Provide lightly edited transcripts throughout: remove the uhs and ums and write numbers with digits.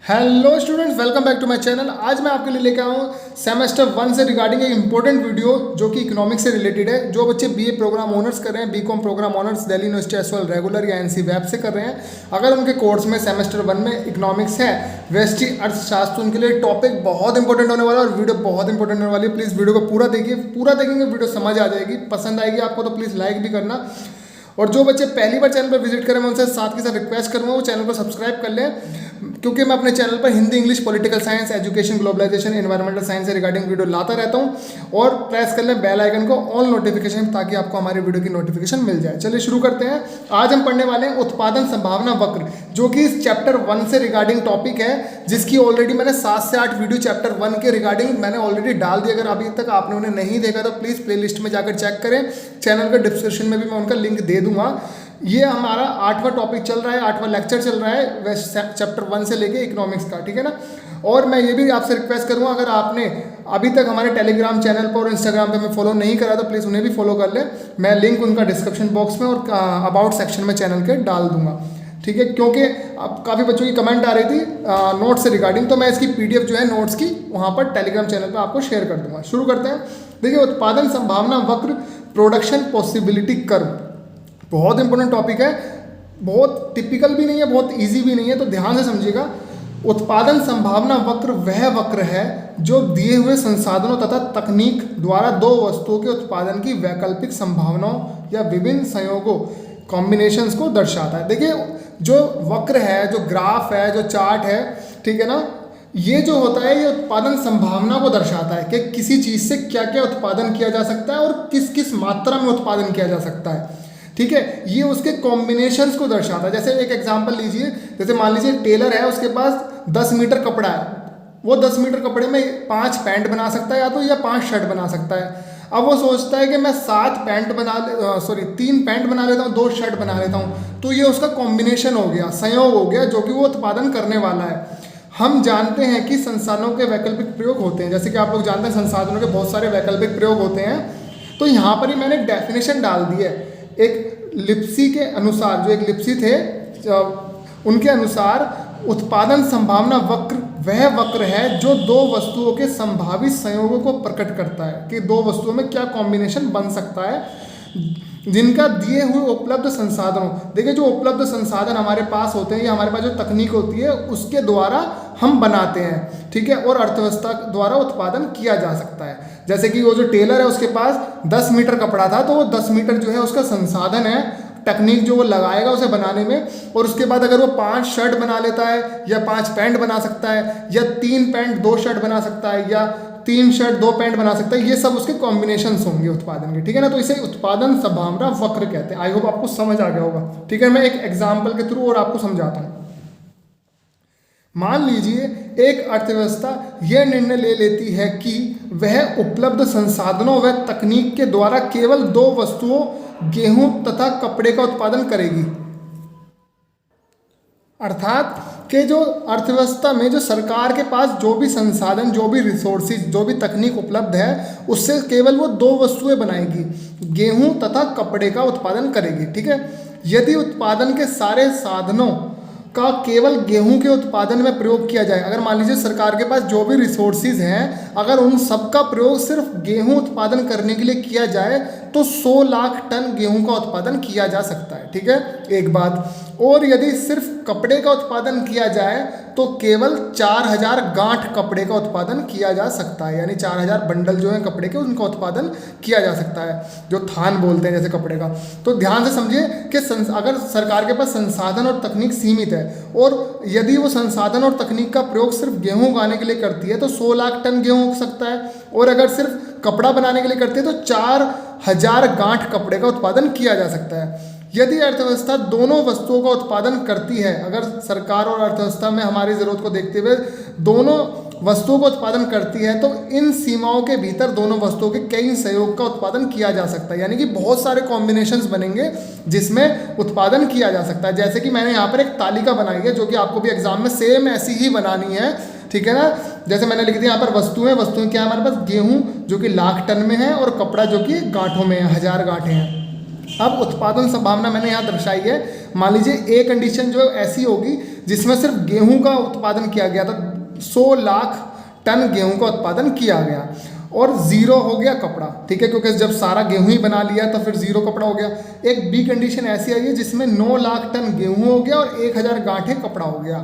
Hello students, welcome back to my channel. आज मैं आपके लिए लेकर आया हूँ सेमेस्टर 1 से रिगार्डिंग एक इंपॉर्टेंट वीडियो जो कि इकोनॉमिक्स से रिलेटेड है। जो बच्चे बीए प्रोग्राम ऑनर्स कर रहे हैं, BCom program honours Delhi university SOL regular या एनसी वेब से कर रहे हैं, अगर उनके कोर्स में सेमेस्टर 1 में इकोनॉमिक्स है, व्यष्टि अर्थशास्त्र, तो उनके लिए टॉपिक बहुत इंपॉर्टेंट होने वाला है और वीडियो बहुत इंपॉर्टेंट होने वाली है। प्लीज़ वीडियो को पूरा देखिए, पूरा देखेंगे वीडियो समझ आ जाएगी, पसंद आएगी आपको तो प्लीज़ लाइक भी करना। और जो बच्चे पहली बार चैनल पर विजिट करें, मैं उनसे साथ के साथ रिक्वेस्ट करूँगा वो चैनल को सब्सक्राइब कर लें, क्योंकि मैं अपने चैनल पर Hindi, English, political science, education, globalisation, environmental science से रिगार्डिंग वीडियो लाता रहता हूं। और प्रेस कर लें बेल आइकन को ऑल नोटिफिकेशन, ताकि आपको हमारी वीडियो की नोटिफिकेशन मिल जाए। चलिए शुरू करते हैं। आज हम पढ़ने वाले हैं उत्पादन संभावना वक्र, जो कि इस चैप्टर 1 से रिगार्डिंग टॉपिक है, जिसकी ऑलरेडी मैंने 7 से 8 वीडियो चैप्टर 1 के रिगार्डिंग मैंने ऑलरेडी डाल दी। अगर अभी तक आपने उन्हें नहीं देखा तो प्लीज़ प्लेलिस्ट में जाकर चेक करें। चैनल के डिस्क्रिप्शन में भी मैं उनका लिंक दे दूंगा। ये हमारा 8वां टॉपिक चल रहा है, 8वां लेक्चर चल रहा है चैप्टर 1 से लेके इकोनॉमिक्स का, ठीक है ना। और मैं ये भी आपसे रिक्वेस्ट करूँगा, अगर आपने अभी तक हमारे टेलीग्राम चैनल पर और इंस्टाग्राम पे मैं फॉलो नहीं करा तो प्लीज़ उन्हें भी फॉलो कर ले। मैं लिंक उनका डिस्क्रिप्शन बॉक्स में और अबाउट सेक्शन में चैनल के डाल दूंगा, ठीक है। क्योंकि अब काफ़ी बच्चों की कमेंट आ रही थी नोट्स से रिगार्डिंग, तो मैं इसकी PDF जो है नोट्स की वहाँ पर टेलीग्राम चैनल पर आपको शेयर कर दूंगा। शुरू करते हैं। देखिए, उत्पादन संभावना वक्र, प्रोडक्शन पॉसिबिलिटी कर्व, बहुत इंपॉर्टेंट टॉपिक है, बहुत टिपिकल भी नहीं है, बहुत इजी भी नहीं है, तो ध्यान से समझिएगा। उत्पादन संभावना वक्र वह वक्र है जो दिए हुए संसाधनों तथा तकनीक द्वारा दो वस्तुओं के उत्पादन की वैकल्पिक संभावनाओं या विभिन्न संयोगों, कॉम्बिनेशंस को दर्शाता है। देखिए, जो वक्र है, जो ग्राफ है, जो चार्ट है, ठीक है ना, ये जो होता है ये उत्पादन संभावना को दर्शाता है कि किसी चीज़ से क्या क्या उत्पादन किया जा सकता है और किस किस मात्रा में उत्पादन किया जा सकता है, ठीक है। ये उसके कॉम्बिनेशंस को दर्शाता है। जैसे एक एग्जांपल लीजिए, जैसे मान लीजिए टेलर है, उसके पास 10 मीटर कपड़ा है, वो 10 मीटर कपड़े में 5 पैंट बना सकता है या 5 शर्ट बना सकता है। अब वो सोचता है कि मैं 3 पैंट बना लेता हूँ, 2 शर्ट बना लेता हूँ, तो ये उसका कॉम्बिनेशन हो गया, संयोग हो गया, जो कि वो उत्पादन करने वाला है। हम जानते हैं कि संसाधनों के वैकल्पिक प्रयोग होते हैं, जैसे कि आप लोग जानते हैं संसाधनों के बहुत सारे वैकल्पिक प्रयोग होते हैं। तो यहाँ पर ही मैंने एक डेफिनेशन डाल दी है। एक लिप्सी के अनुसार, जो एक लिप्सी थे उनके अनुसार उत्पादन संभावना वक्र वह वक्र है जो दो वस्तुओं के संभावित संयोगों को प्रकट करता है कि दो वस्तुओं में क्या कॉम्बिनेशन बन सकता है जिनका दिए हुए उपलब्ध संसाधनों, देखिए जो उपलब्ध संसाधन हमारे पास होते हैं या हमारे पास जो तकनीक होती है उसके द्वारा हम बनाते हैं, ठीक है, और अर्थव्यवस्था द्वारा उत्पादन किया जा सकता है। जैसे कि वो जो टेलर है उसके पास 10 मीटर कपड़ा था, तो वो 10 मीटर जो है उसका संसाधन है, टेक्निक जो वो लगाएगा उसे बनाने में। और उसके बाद अगर वो 5 शर्ट बना लेता है या 5 पैंट बना सकता है या 3 पैंट 2 शर्ट बना सकता है या 3 शर्ट 2 पैंट बना सकता है, ये सब उसके कॉम्बिनेशंस होंगे उत्पादन के, ठीक है ना। तो इसे उत्पादन संभावना वक्र कहते हैं। आई होप आपको समझ आ गया होगा, ठीक है। मैं एक एग्जाम्पल के थ्रू और आपको समझाता हूँ। मान लीजिए एक अर्थव्यवस्था यह निर्णय ले लेती है कि वह उपलब्ध संसाधनों व तकनीक के द्वारा केवल 2 वस्तुओं, गेहूं तथा कपड़े का उत्पादन करेगी। अर्थात कि जो अर्थव्यवस्था में जो सरकार के पास जो भी संसाधन, जो भी रिसोर्सेज, जो भी तकनीक उपलब्ध है, उससे केवल वो 2 वस्तुएं बनाएगी, गेहूं तथा कपड़े का उत्पादन करेगी, ठीक है। यदि उत्पादन के सारे साधनों का केवल गेहूं के उत्पादन में प्रयोग किया जाए, अगर मान लीजिए सरकार के पास जो भी रिसोर्सेज हैं, अगर उन सब का प्रयोग सिर्फ गेहूं उत्पादन करने के लिए किया जाए तो 100 लाख टन गेहूं का उत्पादन किया जा सकता है, ठीक है, एक बात। और यदि सिर्फ कपड़े का उत्पादन किया जाए तो केवल 4000 गांठ कपड़े का उत्पादन किया जा सकता है, यानी 4000 बंडल जो है कपड़े के, उनका उत्पादन किया जा सकता है, जो थान बोलते हैं जैसे कपड़े का। तो ध्यान से समझिए कि अगर सरकार के पास संसाधन और तकनीक सीमित है और यदि वो संसाधन और तकनीक का प्रयोग सिर्फ गेहूं उगाने के लिए करती है तो 100 लाख टन गेहूं उग सकता है, और अगर सिर्फ कपड़ा बनाने के लिए करती है तो 4000 गांठ कपड़े का उत्पादन किया जा सकता है। यदि अर्थव्यवस्था दोनों वस्तुओं का उत्पादन करती है, अगर सरकार और अर्थव्यवस्था में हमारी ज़रूरत को देखते हुए दोनों वस्तुओं का उत्पादन करती है, तो इन सीमाओं के भीतर दोनों वस्तुओं के कई संयोग का उत्पादन किया जा सकता है, यानी कि बहुत सारे कॉम्बिनेशंस बनेंगे जिसमें उत्पादन किया जा सकता है। जैसे कि मैंने यहाँ पर एक तालिका बनाई है, जो कि आपको भी एग्जाम में सेम ऐसी ही बनानी है, ठीक है ना। जैसे मैंने लिख दिया यहाँ पर वस्तुएं क्या है हमारे पास, गेहूँ जो कि लाख टन में है और कपड़ा जो कि गांठों में है, 1000 गांठें हैं। अब उत्पादन संभावना मैंने यहाँ दर्शाई है। मान लीजिए ए कंडीशन जो ऐसी होगी जिसमें सिर्फ गेहूं का उत्पादन किया गया था, 100 लाख टन गेहूं का उत्पादन किया गया और जीरो हो गया कपड़ा, ठीक है, क्योंकि जब सारा गेहूं ही बना लिया तो फिर जीरो कपड़ा हो गया। एक बी कंडीशन ऐसी आई है जिसमें 9 लाख टन गेहूं हो गया और 1000 गांठे कपड़ा हो गया।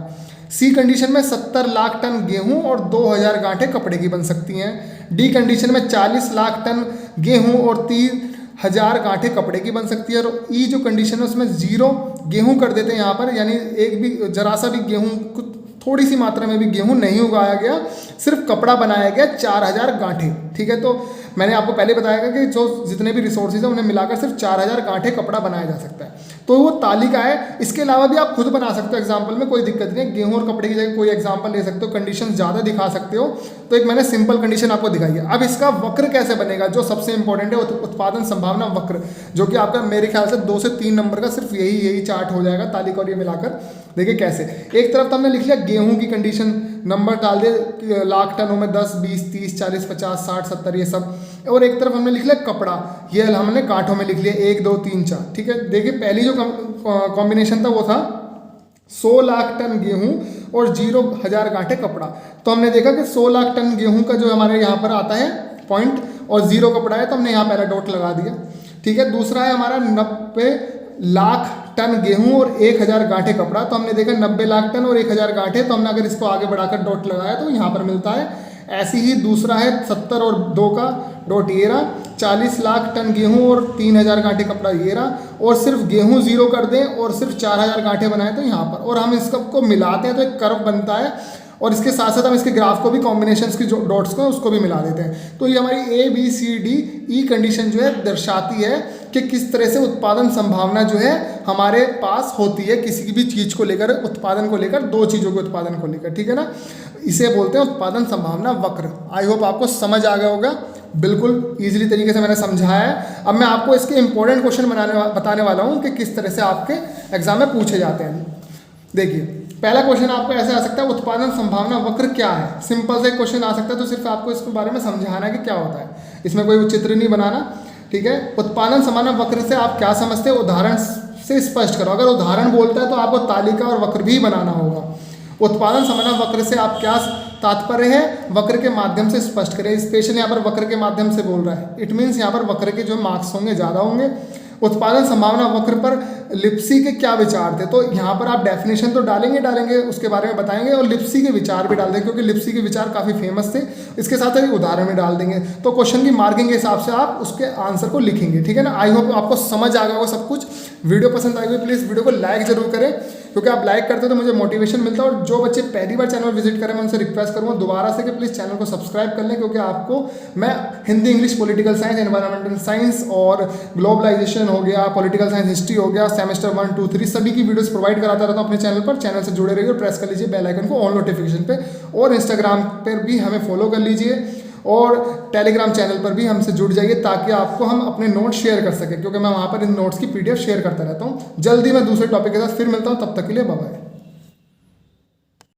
सी कंडीशन में 70 लाख टन गेहूं और 2000 गांठे कपड़े की बन सकती हैं। डी कंडीशन में 40 लाख टन गेहूं और 3000 गांठे कपड़े की बन सकती है। और ई जो कंडीशन है उसमें जीरो गेहूं कर देते हैं यहाँ पर, यानी एक भी जरा सा भी गेहूं, थोड़ी सी मात्रा में भी गेहूं नहीं उगाया गया, सिर्फ कपड़ा बनाया गया 4000 गांठे, ठीक है। तो मैंने आपको पहले बताया कि जो जितने भी रिसोर्सेज हैं उन्हें मिलाकर सिर्फ 4000 गांठे कपड़ा बनाया जा सकता है। तो वो तालिका है। इसके अलावा भी आप खुद बना सकते हो एग्जाम्पल में, कोई दिक्कत नहीं है। गेहूं और कपड़े की जगह कोई एग्जाम्पल ले सकते हो, कंडीशन ज़्यादा दिखा सकते हो। तो एक मैंने सिंपल कंडीशन आपको दिखाई है। अब इसका वक्र कैसे बनेगा, जो सबसे इंपॉर्टेंट है उत्पादन संभावना वक्र, जो कि आपका मेरे ख्याल से 2 से 3 नंबर का सिर्फ यही चार्ट हो जाएगा तालिका और ये मिलाकर। देखिए कैसे, एक तरफ तो हमने लिख लिया गेहूं की कंडीशन, नंबर डाल दिए लाख टनों में 10, 20, 30, 40, 50, 60, 70 ये सब, और एक तरफ हमने लिख लिया कपड़ा, ये हमने गांठों में लिख लिया 1, 2, 3, 4, ठीक है। देखिए पहली जो कॉम्बिनेशन था वो था 100 लाख टन गेहूं और 0,000 गांठे कपड़ा। तो हमने देखा कि 100 लाख टन गेहूं का जो हमारे यहाँ पर आता है पॉइंट और 0 कपड़ा है, तो हमने यहाँ पहला डॉट लगा दिया, ठीक है। दूसरा है हमारा 90 लाख टन गेहूं और 1000 गांठे कपड़ा, तो हमने देखा 90 लाख टन और 1000 गांठे, तो हमने अगर इसको आगे बढ़ाकर डॉट लगाया तो यहाँ पर मिलता है। ऐसे ही दूसरा है 70 और 2 का डॉट ये रहा, 40 लाख टन गेहूं और 3000 गांठे कपड़ा ये रहा, और सिर्फ गेहूं 0 कर दें और सिर्फ 4000 गांठे बनाए तो यहाँ पर, और हम इसको मिलाते हैं तो एक कर्व बनता है, और इसके साथ साथ हम इसके ग्राफ को भी कॉम्बिनेशंस की जो डॉट्स को उसको भी मिला देते हैं। तो ये हमारी A B C D E condition जो है दर्शाती है कि किस तरह से उत्पादन संभावना जो है हमारे पास होती है किसी भी चीज़ को लेकर, उत्पादन को लेकर, 2 चीज़ों के उत्पादन को लेकर, ठीक है ना। इसे बोलते हैं उत्पादन संभावना वक्र। आई होप आपको समझ आ गया होगा, बिल्कुल ईजिली तरीके से मैंने समझाया है। अब मैं आपको इसके इंपॉर्टेंट क्वेश्चन बताने वाला हूँ कि किस तरह से आपके एग्जाम में पूछे जाते हैं। देखिए पहला क्वेश्चन आपको ऐसे आ सकता है, उत्पादन संभावना वक्र क्या है। सिंपल से क्वेश्चन आ सकता है, तो सिर्फ आपको इसके बारे में समझाना है कि क्या होता है, इसमें कोई चित्र नहीं बनाना, ठीक है। उत्पादन संभावना वक्र से आप क्या समझते हैं, उदाहरण से स्पष्ट करो। अगर उदाहरण बोलता है तो आपको तालिका और वक्र भी बनाना होगा। उत्पादन संभावना वक्र से आप क्या तात्पर्य है, वक्र के माध्यम से स्पष्ट करें। स्पेशल यहाँ पर वक्र के माध्यम से बोल रहा है, इट मीन्स यहाँ पर वक्र के जो मार्क्स होंगे ज़्यादा होंगे। उत्पादन संभावना वक्र पर लिप्सी के क्या विचार थे, तो यहाँ पर आप डेफिनेशन तो डालेंगे, उसके बारे में बताएंगे, और लिप्सी के विचार भी डाल देंगे, क्योंकि लिप्सी के विचार काफ़ी फेमस थे। इसके साथ साथ उदाहरण भी डाल देंगे, तो क्वेश्चन की मार्किंग के हिसाब से आप उसके आंसर को लिखेंगे, ठीक है ना। आई होप आपको समझ आ गया होगा सब कुछ। वीडियो पसंद आई हुई प्लीज़ वीडियो को लाइक जरूर करें, क्योंकि आप लाइक करते हो तो मुझे मोटिवेशन मिलता है। और जो बच्चे पहली बार चैनल विजिट करें मैं उनसे रिक्वेस्ट करूँगा दोबारा से कि प्लीज़ चैनल को सब्सक्राइब कर लें, क्योंकि आपको मैं Hindi, English, political science, environmental science और ग्लोबलाइजेशन हो गया, पॉलिटिकल साइंस, हिस्ट्री हो गया, सेमेस्टर 1, 2, 3 सभी की वीडियोस प्रोवाइड कराता रहता हूँ अपने चैनल पर। चैनल से जुड़े रहिए और प्रेस कर लीजिए बेल आइकन को ऑन नोटिफिकेशन पे, और इंस्टाग्राम पर भी हमें फॉलो कर लीजिए, और टेलीग्राम चैनल पर भी हमसे जुड़ जाइए, ताकि आपको हम अपने नोट्स शेयर कर सकें, क्योंकि मैं वहाँ पर इन नोट्स की PDF शेयर करता रहता हूँ। जल्दी मैं दूसरे टॉपिक के साथ फिर मिलता हूँ, तब तक के लिए बाय बाय।